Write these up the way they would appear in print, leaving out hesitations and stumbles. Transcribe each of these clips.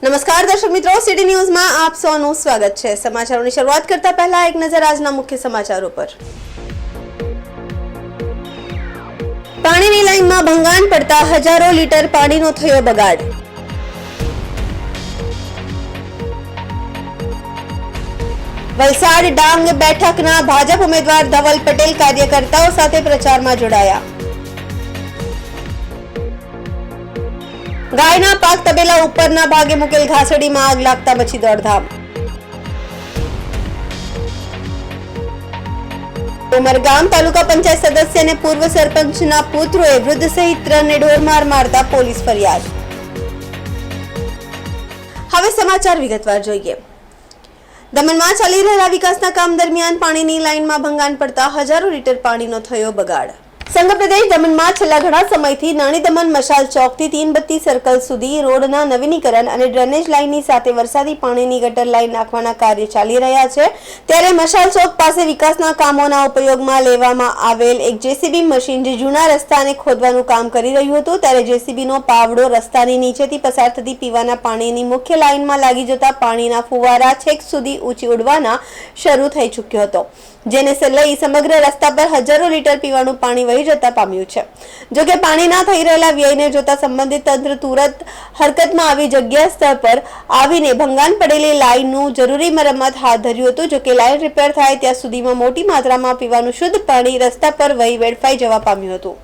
નમસ્કાર દર્શક મિત્રો, સિટી ન્યૂઝમાં આપ સૌનું સ્વાગત છે। સમાચારોની શરૂઆત કરતા પહેલા એક નજર આજના મુખ્ય સમાચારો પર। પાણીની લાઈનમાં ભંગાણ પડતા હજારો લીટર પાણીનો થયો બગાડ। વલસાડ ડાંગ બેઠકના ભાજપ ઉમેદવાર ધવલ પટેલ કાર્યકર્તાઓ સાથે પ્રચારમાં જોડાયા। ગાયના પાક તબેલા ઉપરના ભાગે મુકેલ ઘાસડીમાં આગ લાગતા મચી દોડધામ। ઉમરગામ તાલુકા પંચાયત સદસ્ય અને પૂર્વ સરપંચના પુત્રોએ વૃદ્ધ સહિત 3 ને ઢોરમાર મારતા પોલીસ ફરિયાદ। હવે સમાચાર વિગતવાર જોઈએ। દમણમાં ચાલી રહેલા વિકાસના કામ દરમિયાન પાણીની લાઈનમાં ભંગાણ પડતા હજારો લીટર પાણીનો થયો બગાડ। સંઘ પ્રદેશ દમણમાં છેલ્લા ઘણા સમયથી નાની દમણ મશાલ ચોકથી તીનબત્તી સર્કલ સુધી રોડના નવીનીકરણ અને ડ્રેનેજ લાઇનની સાથે વરસાદી પાણીની ગટર લાઇન નાખવાના કાર્ય ચાલી રહ્યા છે। ત્યારે મશાલ ચોક પાસે વિકાસના કામોના ઉપયોગમાં લેવામાં આવેલ એક જેસીબી મશીન જે જૂના રસ્તાને ખોદવાનું કામ કરી રહ્યું હતું ત્યારે જેસીબીનો પાવડો રસ્તાની નીચેથી પસાર થતી પીવાના પાણીની મુખ્ય લાઇનમાં લાગી જતા પાણીના ફુવારા છેક સુધી ઊંચી ઉડવાના શરૂ થઈ ચૂક્યો હતો, જેને લઈ સમગ્ર રસ્તા પર હજારો લીટર પીવાનું પાણી વહી જતા પામ્યું છે। જોકે પાણીના થઈ રહેલા વ્યયને જોતા સંબંધિત તંત્ર તુરંત હરકતમાં આવી જગ્યા સ્થળ પર આવીને ભંગાણ પડેલી લાઇનનું જરૂરી મરમ્મત હાથ ધર્યું હતું। જોકે લાઇન રિપેર થાય ત્યાં સુધીમાં મોટી માત્રામાં પીવાનું શુદ્ધ પાણી રસ્તા પર વહી વેડફાઈ જવા પામ્યું હતું।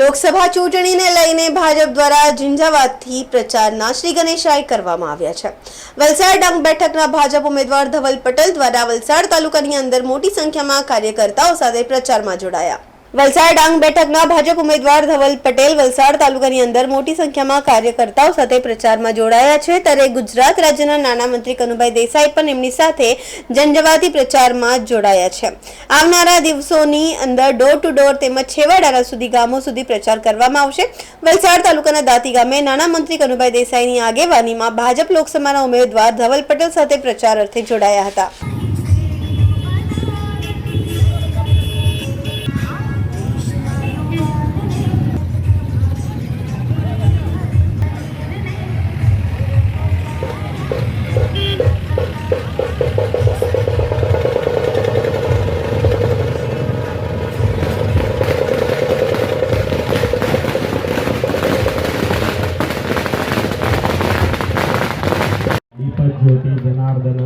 લોકસભા ચૂંટણીને લઈને ભાજપ દ્વારા ઝંઝાવાતથી પ્રચારના શ્રી ગણેશાય કરવામાં આવ્યા છે। વલસાડ ડાંગ બેઠકના ભાજપ ઉમેદવાર ધવલ પટેલ દ્વારા વલસાડ તાલુકાની અંદર મોટી સંખ્યામાં કાર્યકર્તાઓ સાથે પ્રચારમાં જોડાયા। વલસાડ ડાંગ બેઠકના ભાજપ ઉમેદવાર ધવલ પટેલ વલસાડ તાલુકાની અંદર મોટી સંખ્યામાં કાર્યકર્તાઓ સાથે પ્રચારમાં જોડાયા છે। ત્યારે ગુજરાત રાજ્યના નાણાં મંત્રી કનુભાઈ દેસાઈ પણ એમની સાથે ઝંઝાવાતી પ્રચારમાં જોડાયા છે। આવનારા દિવસોની અંદર ડોર ટુ ડોર તેમજ છેવાડાના સુધી ગામો સુધી પ્રચાર કરવામાં આવશે। વલસાડ તાલુકાના દાંતી ગામે નાણાં મંત્રી કનુભાઈ દેસાઈની આગેવાનીમાં ભાજપ લોકસભાના ઉમેદવાર ધવલ પટેલ સાથે પ્રચાર અર્થે જોડાયા હતા। ज्योति जनार्दन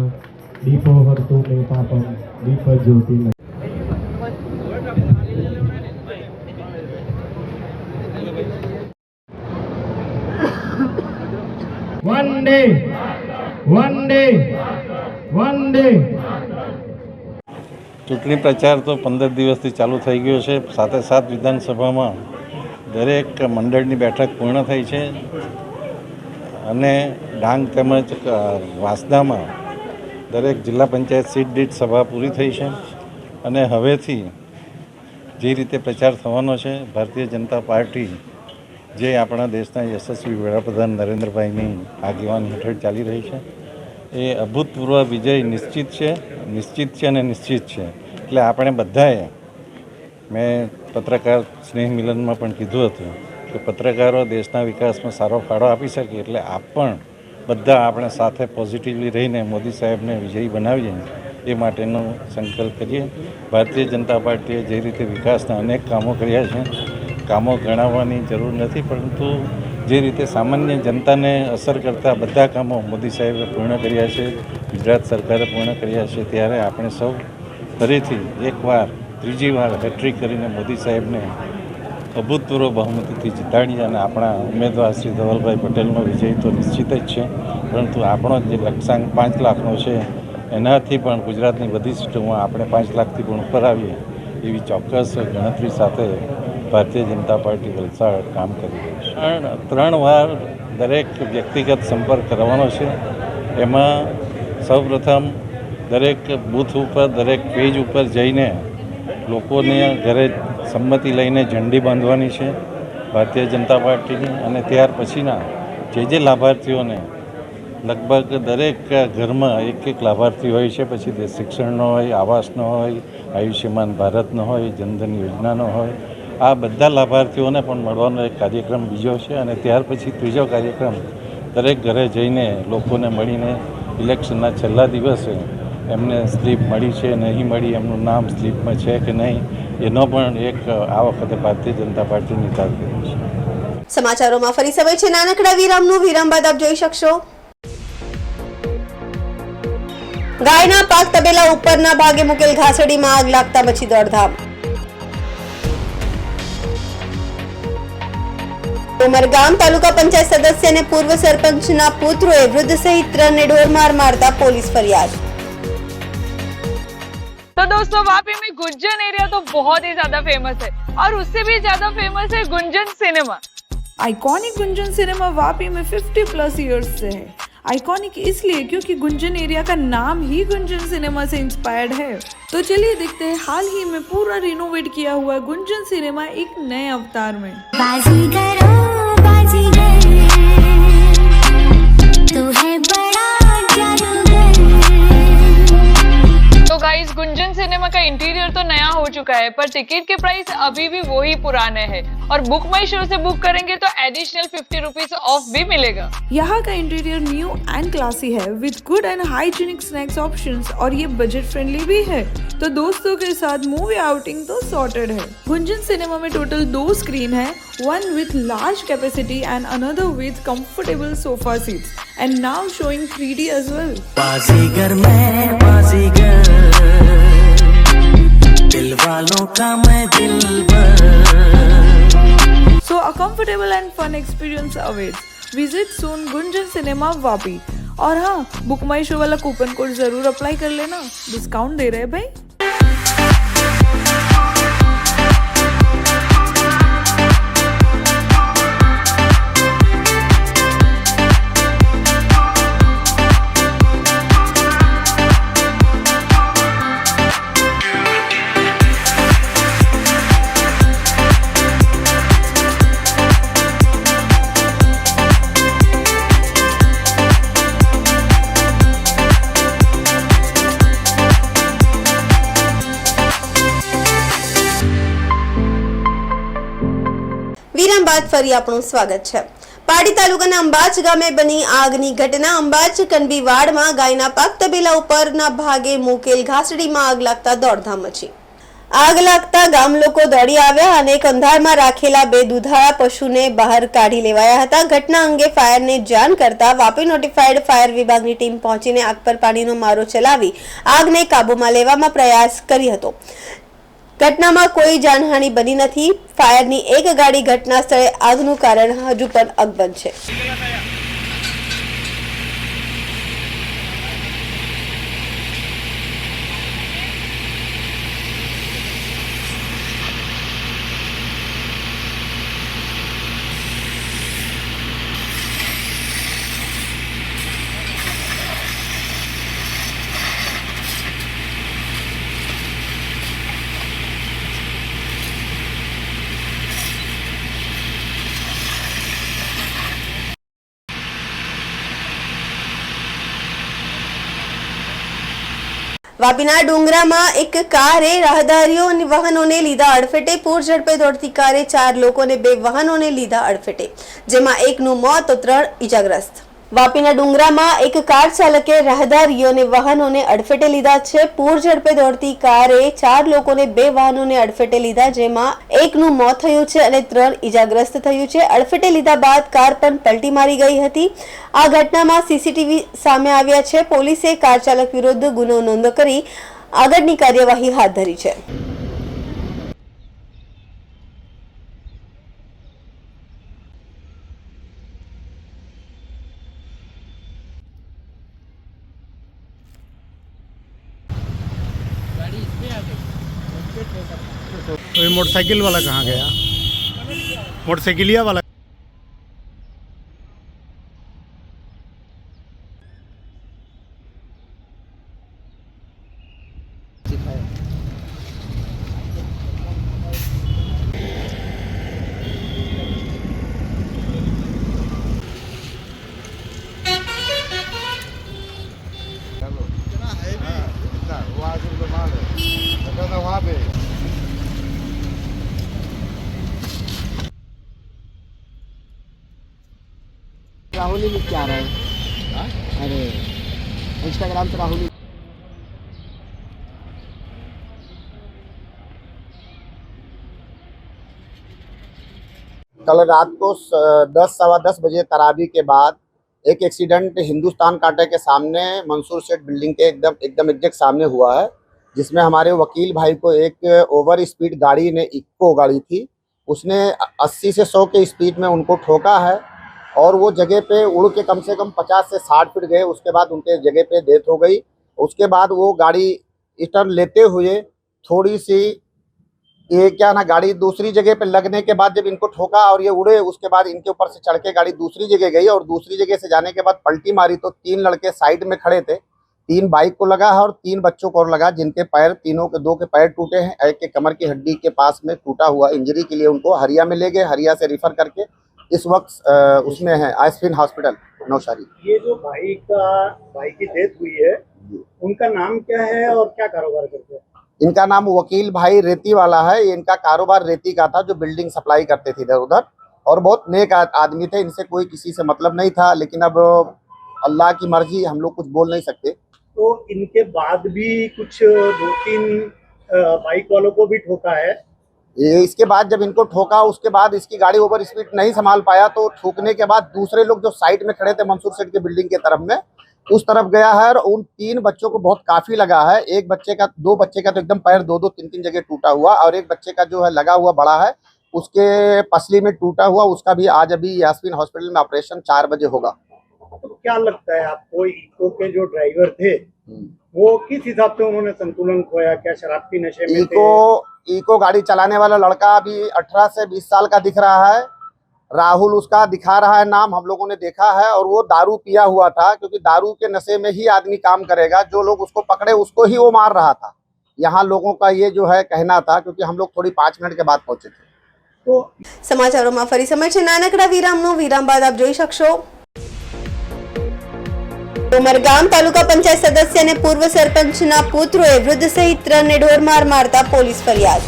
दीपो हरतु मे पापम दीप ज्योति वंदे वंदे वंदे। ચૂંટણી પ્રચાર તો 15 દિવસથી ચાલુ થઈ ગયો છે। સાથે સાથ વિધાનસભામાં દરેક મંડળની બેઠક પૂર્ણ થઈ છે અને ડાંગ તેમજ વાંસદામાં દરેક જિલ્લા પંચાયત સીટ દીઠ સભા પૂરી થઈ છે અને હવેથી જે રીતે પ્રચાર થવાનો છે ભારતીય જનતા પાર્ટી જે આપણા દેશના યશસ્વી વડાપ્રધાન નરેન્દ્રભાઈની આગેવાની હેઠળ ચાલી રહી છે એ અભૂતપૂર્વ વિજય નિશ્ચિત છે અને નિશ્ચિત છે। એટલે આપણે બધાએ મેં પત્રકાર સ્નેહ મિલનમાં પણ કીધું હતું કે પત્રકારો દેશના વિકાસમાં સારો ફાળો આપી શકે એટલે આપ પણ બધા આપણે સાથે પોઝિટિવલી રહીને મોદી સાહેબને વિજયી બનાવીએ એ માટેનો સંકલ્પ કરીએ। ભારતીય જનતા પાર્ટીએ જે રીતે વિકાસના અનેક કામો કર્યા છે, કામો ગણાવવાની જરૂર નથી, પરંતુ જે રીતે સામાન્ય જનતાને અસર કરતા બધા કામો મોદી સાહેબે પૂર્ણ કર્યા છે, ગુજરાત સરકારે પૂર્ણ કર્યા છે, ત્યારે આપણે સૌ ફરીથી એકવાર ત્રીજી વાર હેટ્રિક કરીને મોદી સાહેબને અભૂતપૂર્વ બહુમતીથી જીતાડી અને આપણા ઉમેદવાર શ્રી ધવલભાઈ પટેલનો વિજય તો નિશ્ચિત જ છે, પરંતુ આપણો જે લક્ષ્યાંક 5 લાખનો છે એનાથી પણ ગુજરાતની બધી સીટોમાં આપણે 5 લાખથી પણ ઉપર આવીએ એવી ચોક્કસ ગણતરી સાથે ભારતીય જનતા પાર્ટી વલસાડ કામ કરી રહી છે. 3 વાર દરેક વ્યક્તિગત સંપર્ક કરવાનો છે. એમાં સૌપ્રથમ દરેક બૂથ ઉપર, દરેક પેજ ઉપર જઈને લોકોને ઘરે સંમતિ લઈને ઝંડી બાંધવાની છે ભારતીય જનતા પાર્ટીની, અને ત્યાર પછીના જે લાભાર્થીઓને લગભગ દરેક ઘરમાં એક લાભાર્થી હોય છે, પછી તે શિક્ષણનો હોય, આવાસનો હોય, આયુષ્યમાન ભારતનો હોય, જનધન યોજનાનો હોય, આ બધા લાભાર્થીઓને પણ મળવાનો એક કાર્યક્રમ બીજો છે. અને ત્યાર પછી ત્રીજો કાર્યક્રમ દરેક ઘરે જઈને લોકોને મળીને ઇલેક્શનના છેલ્લા દિવસે એમને સ્લીપ મળી છે નહીં મળી, એમનું નામ સ્લીપમાં છે કે નહીં, એનો પણ એક આ વખતે ભારતીય જનતા પાર્ટી નિકાલ કર્યો છે. સમાચારોમાં ફરી સમય છે નાનકડા વિરામનું. વિરામ બાદ આપ જોઈ શકશો ગાયના પાક તબેલા ઉપરના ભાગે મુકેલ ઘાસડીમાં આગ લાગતા મચી દોડધામ. ઉમરગામ તાલુકા પંચાયત સદસ્ય અને પૂર્વ સરપંચના પુત્રોએ વૃદ્ધ સહિત 3 ને ઢોરમાર મારતા પોલીસ फरियाद. तो दोस्तों वापी में गुंजन एरिया तो बहुत ही ज्यादा फेमस है और उससे भी ज्यादा फेमस है Gunjan cinema. Iconic Gunjan cinema Vapi में 50+ ईयर्स से है. आइकॉनिक इसलिए क्योंकि गुंजन एरिया का नाम ही गुंजन सिनेमा से इंस्पायर्ड है. तो चलिए देखते हैं हाल ही में पूरा रिनोवेट किया हुआ गुंजन सिनेमा एक नए अवतार में. बाजीगर तू है बड़ा जादूगर. तो गाइस गुंजन सिनेमा का इंटीरियर तो नया हो चुका है पर टिकट के प्राइस अभी भी वही पुराने हैं और बुक माई शो से बुक करेंगे तो एडिशनल 50 रुपीज ऑफ भी मिलेगा. यहाँ का इंटीरियर न्यू एंड क्लासी है with good and hygienic snacks options और ये बजट फ्रेंडली भी है. तो दोस्तों के साथ मूवी आउटिंग तो सॉर्टेड है. गुंजन सिनेमा में टोटल 2 स्क्रीन है, one with large capacity and another with comfortable sofa seats and now showing 3D as well. बाजीगर मैं बाजीगर दिल वालों का मैं दिलबर. So a comfortable and fun experience awaits. Visit soon Gunjan cinema Vapi. और हाँ, बुक माई शो वाला कूपन कोड जरूर अप्लाई कर लेना, डिस्काउंट दे रहे हैं भाई. વિરામ બાદ ફરી આપણું સ્વાગત છે. પાડી તાલુકાના અંબાચ ગામે બની આગની ઘટના. અંબાચ કનબીવાડમાં ગાયના પાક તબેલા ઉપરના ભાગે મૂકેલ ઘાસડીમાં આગ લાગતા દોડધામ મચી. આગ લાગતા ગામ લોકો દોડી આવ્યા અને કંધારમાં રાખેલા 2 દુધાળા પશુને બહાર કાઢી લેવાયા હતા. ઘટના અંગે ફાયરને જાણ કરતા વાપી નોટિફાઈડ ફાયર વિભાગની ટીમ પહોંચીને આગ પર પાણીનો મારો ચલાવી આગને કાબૂમાં લેવામાં પ્રયાસ કર્યો હતો. ઘટનામાં કોઈ જાનહાનિ બની નથી. ફાયરની એક ગાડી ઘટના સ્થળે, આગનું કારણ હજુ પણ અકબંધ છે. વાપીના ડુંગરામાં એક કારે રાહદારીઓ અને વાહનોને લીધા અડફેટે. પૂર ઝડપે દોડતી કારે 4 લોકોને 2 વાહનોને લીધા અડફેટે, જેમાં એકનું મોત તો 3 ઇજાગ્રસ્ત. વાપીના ડુંગરામાં એક કાર ચાલકે રાહદારીઓ અને વાહનોને અડફેટે લીધા છે. પૂર ઝડપે દોડતી કારે 4 લોકોને 2 વાહનોને અડફેટે લીધા, જેમાં એકનું મોત થયું છે અને 3 ઇજાગ્રસ્ત થયું છે. અડફેટે લીધા બાદ કાર પણ પલટી મારી ગઈ હતી. આ ઘટનામાં સીસીટીવી સામે આવ્યા છે. પોલીસે કાર ચાલક વિરુદ્ધ ગુનો નોંધ કરી આગળની કાર્યવાહી હાથ ધરી છે. तो ये मोटरसाइकिल वाला कहाँ गया? मोटरसाइकिलिया वाला। राहुल ही लिख के आ रहा है। अरे इंस्टाग्राम पे राहुल ही। कल रात को 10 सवा 10 बजे तरावी के बाद एक एक्सीडेंट हिंदुस्तान कांटे के सामने मंसूर सेठ बिल्डिंग के एकदम एग्जैक्ट सामने हुआ है, जिसमें हमारे वकील भाई को एक ओवर स्पीड गाड़ी ने, इक्को गाड़ी थी, उसने 80 से 100 के स्पीड में उनको ठोका है और वो जगह पे उड़ के कम से कम 50 से 60 फीट गए। उसके बाद उनके जगह पे डेथ हो गई। उसके बाद वो गाड़ी टर्न लेते हुए थोड़ी सी गाड़ी दूसरी जगह पे लगने के बाद जब इनको ठोका और ये उड़े, उसके बाद इनके ऊपर से चढ़ के गाड़ी दूसरी जगह गई और दूसरी जगह से जाने के बाद पलटी मारी तो 3 लड़के साइड में खड़े थे। 3 बाइक को लगा है और 3 बच्चों को और लगा, जिनके पैर तीनों के 2 के पैर टूटे हैं। एक के कमर की हड्डी के पास में टूटा हुआ, इंजरी के लिए उनको हरिया में ले गए। हरिया से रिफर करके इस वक्त उसमें है आइसफिन हॉस्पिटल नौशारी। ये जो भाई की डेथ हुई है, उनका नाम क्या है और क्या कारोबार करते हैं? इनका नाम वकील भाई रेती वाला है। इनका कारोबार रेती का था, जो बिल्डिंग सप्लाई करते थे इधर उधर, और बहुत नेक आदमी थे। इनसे कोई किसी से मतलब नहीं था, लेकिन अब अल्लाह की मर्जी, हम लोग कुछ बोल नहीं सकते। तो इनके बाद भी कुछ 2-3 बाइक वालों को भी ठोका है। इसके बाद जब इनको ठोका, उसके बाद इसकी गाड़ी ओवर स्पीड नहीं संभाल पाया, तो ठोकने के बाद दूसरे लोग जो साइड में खड़े थे मंसूर सेठ के बिल्डिंग के तरफ में, उस तरफ गया है और उन 3 बच्चों को बहुत काफी लगा है। 2 बच्चे का तो एकदम पैर 2-2, 3-3 जगह टूटा हुआ, और एक बच्चे का जो है लगा हुआ बड़ा है, उसके पसली में टूटा हुआ। उसका भी आज अभी यास्मीन हॉस्पिटल में ऑपरेशन 4 बजे होगा। तो क्या लगता है आपको, इको के जो ड्राइवर थे वो किस हिसाब से उन्होंने संतुलन खोया? क्या शराब की नशे में थे? इको गाड़ी चलाने वाला लड़का अभी 18 से 20 साल का दिख रहा है। राहुल उसका दिखा रहा है नाम, हम लोगों ने देखा है, और वो दारू पिया हुआ था, क्योंकि दारू के नशे में ही आदमी काम करेगा। जो लोग उसको पकड़े उसको ही वो मार रहा था, यहाँ लोगों का ये जो है कहना था, क्योंकि हम लोग थोड़ी 5 मिनट के बाद पहुंचे थे। तो સમાચારોમાં ફરી સમય છે નાનકડા વિરામનો. વિરામ બાદ આપ જોઈ શકશો ઉમરગામ તાલુકા પંચાયત સદસ્ય અને પૂર્વ સરપંચના પુત્રોએ વૃદ્ધ સહિત 3 ને ઢોરમાર મારતા પોલીસ ફરિયાદ.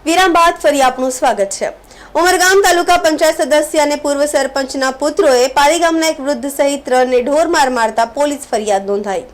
વિરામ બાદ ફરી આપનું સ્વાગત છે. ઉમરગામ તાલુકા પંચાયત સદસ્ય અને પૂર્વ સરપંચના પુત્રોએ પાલી ગામના એક વૃદ્ધ સહિત 3 ને ઢોરમાર મારતા પોલીસ ફરિયાદ નોંધાઈ.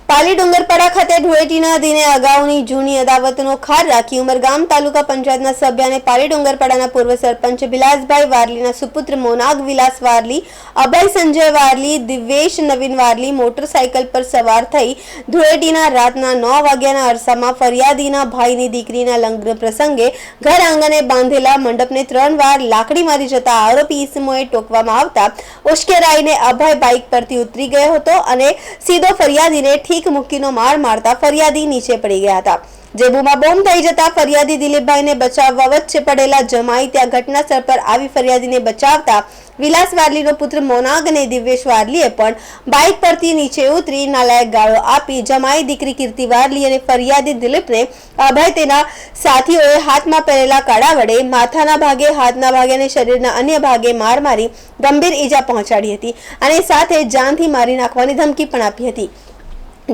પાલી ડુંગરપાડા ખાતે ધૂળેટીના દિને અગાઉની જૂની અદાવતનો ખાર રાખી ઉમરગામ તાલુકા પંચાયતના સભ્ય અને પાલી ડુંગરપાડાના પૂર્વ સરપંચ વિલાસભાઈ વારલીના સુપુત્ર મોનાગ વિલાસ વારલી, અભય સંજય વારલી, દિવેશ નવીન વારલી મોટરસાયકલ પર સવાર થઈ ધૂળેટીના રાતના 9 વાગ્યાના અરસામાં ફરિયાદીના ભાઈની દીકરીના લગ્ન પ્રસંગે ઘર આંગણે બાંધેલા મંડપને 3 વાર લાકડી મારી જતા આરોપી ઈસમોએ ટોકવામાં આવતા ઉશ્કેરાઈને અભય બાઇક પરથી ઉતરી ગયો હતો અને સીધો ફરિયાદીને મૂકીનો માર મારતા ફરિયાદી નીચે પડી ગયા હતા. જે બૂમાબૂમ થઈ જતા ફરિયાદી દિલીપભાઈને બચાવવા વચ્ચે પડેલા જમાઈ ત્યાં ઘટના સ્થળ પર આવી ફરિયાદીને બચાવતા વિલાસ વારલીનો પુત્ર મોનાગ અને દિવ્યેશ વારલીએ પણ બાઇક પરથી નીચે ઉતરી નાલાયક ગાળો આપી જમાઈ દીકરી કીર્તિ વારલી અને ફરિયાદી દિલીપને અભય તેના સાથીઓએ હાથમાં પહેરેલા કાડા વડે માથાના ભાગે, હાથના ભાગે અને શરીરના અન્ય ભાગે માર મારી ગંભીર ઈજા પહોંચાડી હતી અને સાથે જાનથી મારી નાખવાની ધમકી પણ આપી હતી.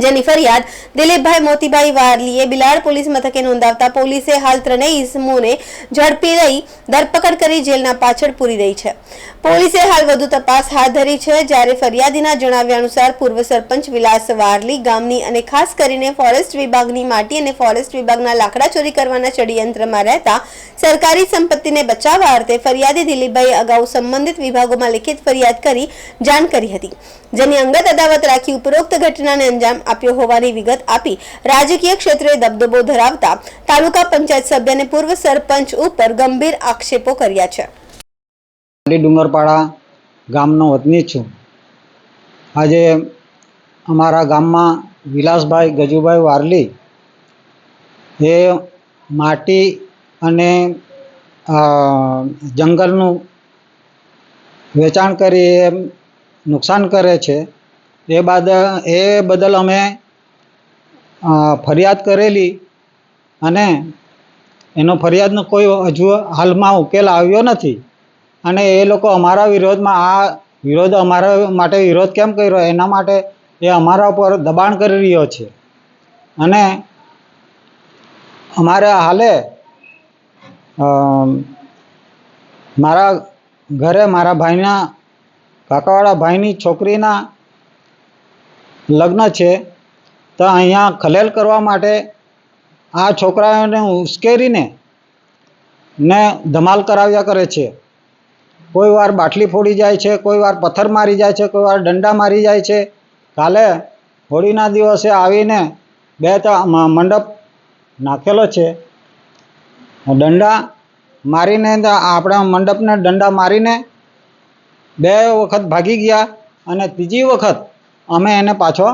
જેની ફરિયાદ દિલીપભાઈ મોતીભાઈ વારલીએ બિલાડ પોલીસ મથકે નોંધાવતા પોલીસે હાલ 3 ઈસમોને ઝડપી લઈ ધરપકડ કરી જેલના પાછળ પૂરી રહી છે. પોલીસે હાલ વધુ તપાસ હાથ ધરી છે. જ્યારે ફરિયાદીના જણાવ્યા અનુસાર પૂર્વ સરપંચ વિલાસ વારલી ગામની અને ખાસ કરીને ફોરેસ્ટ વિભાગની માટી અને ફોરેસ્ટ વિભાગના લાકડા ચોરી કરવાના ષડયંત્રમાં રહેતા સરકારી સંપત્તિને બચાવવા અર્થે ફરિયાદી દિલીપભાઈએ અગાઉ સંબંધિત વિભાગોમાં લિખિત ફરિયાદ કરી જાણ કરી હતી. જેની અંગત અદાવત રાખી ઉપરોક્ત ઘટનાને અંજામ આપ્યો હોવાની વિગત આપી રાજકીય ક્ષેત્રે દબદબો ધરાવતા તાલુકા પંચાયત સભ્ય અને પૂર્વ સરપંચ ઉપર ગંભીર આક્ષેપો કર્યા છે. પાલી ડુંગરપાડા ગામનો વતની છું. આજે અમારા ગામમાં વિલાસભાઈ ગજુભાઈ વારલી એ માટી અને જંગલનું વેચાણ કરી નુકસાન કરે છે. એ બદલ અમે ફરિયાદ કરેલી અને એનો ફરિયાદનો કોઈ હજુ હાલમાં ઉકેલ આવ્યો નથી અને એ લોકો અમારા વિરોધમાં અમારા માટે વિરોધ કેમ કર્યો એના માટે એ અમારા ઉપર દબાણ કરી રહ્યો છે. અને અમારે હાલે મારા ઘરે મારા ભાઈના કાકાવાળા ભાઈની છોકરીના લગ્ન છે તો અહીંયા ખલેલ કરવા માટે આ છોકરાઓને ઉશ્કેરીને ને ધમાલ કરાવ્યા કરે છે. કોઈ વાર બાટલી ફોડી જાય છે, કોઈ વાર પથ્થર મારી જાય છે, કોઈ વાર દંડા મારી જાય છે. કાલે હોળીના દિવસે આવીને 2 મંડપ નાખેલો છે. દંડા મારીને આપણા મંડપને દંડા મારીને 2 વખત ભાગી ગયા અને ત્રીજી વખત અમે એને પાછો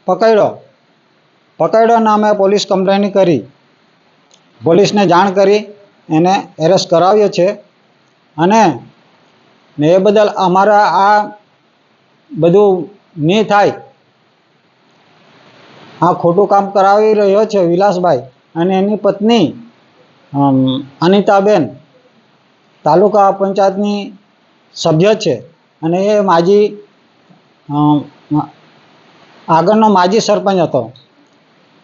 પકડ્યો ને અમે પોલીસ કમ્પ્લેન કરી, પોલીસને જાણ કરી એને એરેસ્ટ કરાવ્યો છે. અને એ બદલ અમારા આ બધું નહીં થાય, આ ખોટું કામ કરાવી રહ્યો છે વિલાસભાઈ અને એની પત્ની અનિતાબેન તાલુકા પંચાયતની સભ્ય છે અને એ આગળનો માજી સરપંચ હતો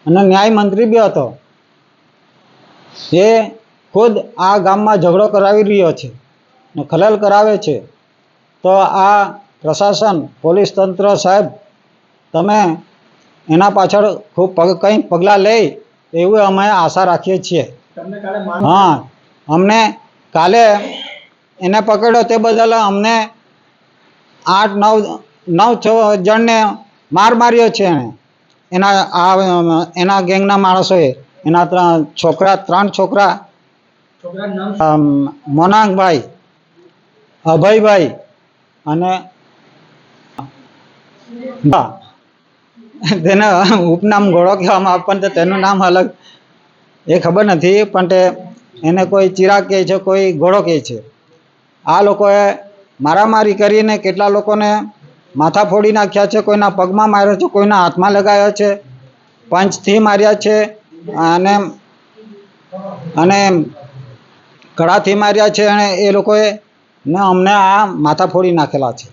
અને ન્યાય મંત્રી બી હતો. એ ખુદ આ ગામમાં ઝઘડો કરાવી રહ્યો છે ને ખલેલ કરાવે છે. તો આ પ્રશાસન પોલીસ તંત્ર સાહેબ તમે એના પાછળ ખૂબ કંઈ પગલાં લે એવું અમે આશા રાખીએ છીએ. હા, અમને કાલે એને પકડ્યો તે બદલ અમને 8-9 જણને માર્યો છે. એના ગેંગના માણસોએ એના 3 છોકરા મોનાંગભાઈ, અભયભાઈ અને તેના ઉપનામ ઘોડો કહેવામાં આવે પણ તેનું નામ અલગ એ ખબર નથી, પણ એને કોઈ ચિરાગ કહે છે, કોઈ ઘોડો કહે છે. આ લોકોએ મારામારી કરીને કેટલા લોકોને માથા ફોડી નાખ્યા છે, કોઈના પગમાં માર્યો છે, કોઈના હાથમાં લગાવ્યો છે, પંચથી માર્યા છે અને કડાથી માર્યા છે. અને એ લોકોએ ને અમને આ માથા ફોડી નાખેલા છે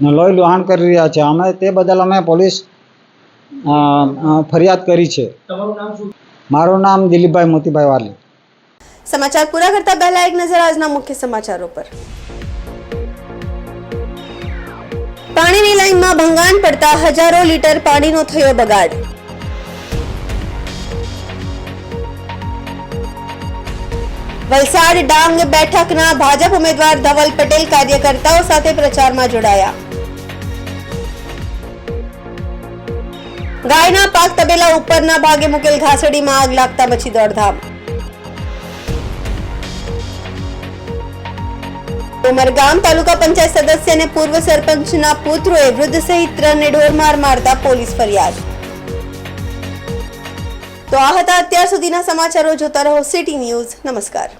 ને લોહી લુહાણ કરી રહ્યા છે. અમે તે બદલ અમે પોલીસ ફરિયાદ કરી છે. મારું નામ દિલીપભાઈ મોતીભાઈ વારલી. સમાચાર પૂરા કરતા પહેલા એક નજર આજના મુખ્ય સમાચારો પર. પાણીની લાઈનમાં ભંગાણ પડતા હજારો લીટર પાણીનો થયો બગાડ. વલસાડ ડાંગ બેઠકના ભાજપ ઉમેદવાર ધવલ પટેલ કાર્યકર્તાઓ સાથે પ્રચારમાં જોડાયા. ગાયના પાક તબેલા ઉપરના ભાગે મુકેલ ઘાસડીમાં આગ લાગતા મચી દોડધામ. ઉમરગામ તાલુકા પંચાયત સદસ્ય અને પૂર્વ સરપંચના પુત્રોએ વૃદ્ધ સહિત 3 ને ઢોરમાર મારતા પોલીસ ફરિયાદ. તો આ હતા અત્યાર સુધીના સમાચારો. જોતા રહો સિટી ન્યૂઝ. નમસ્કાર.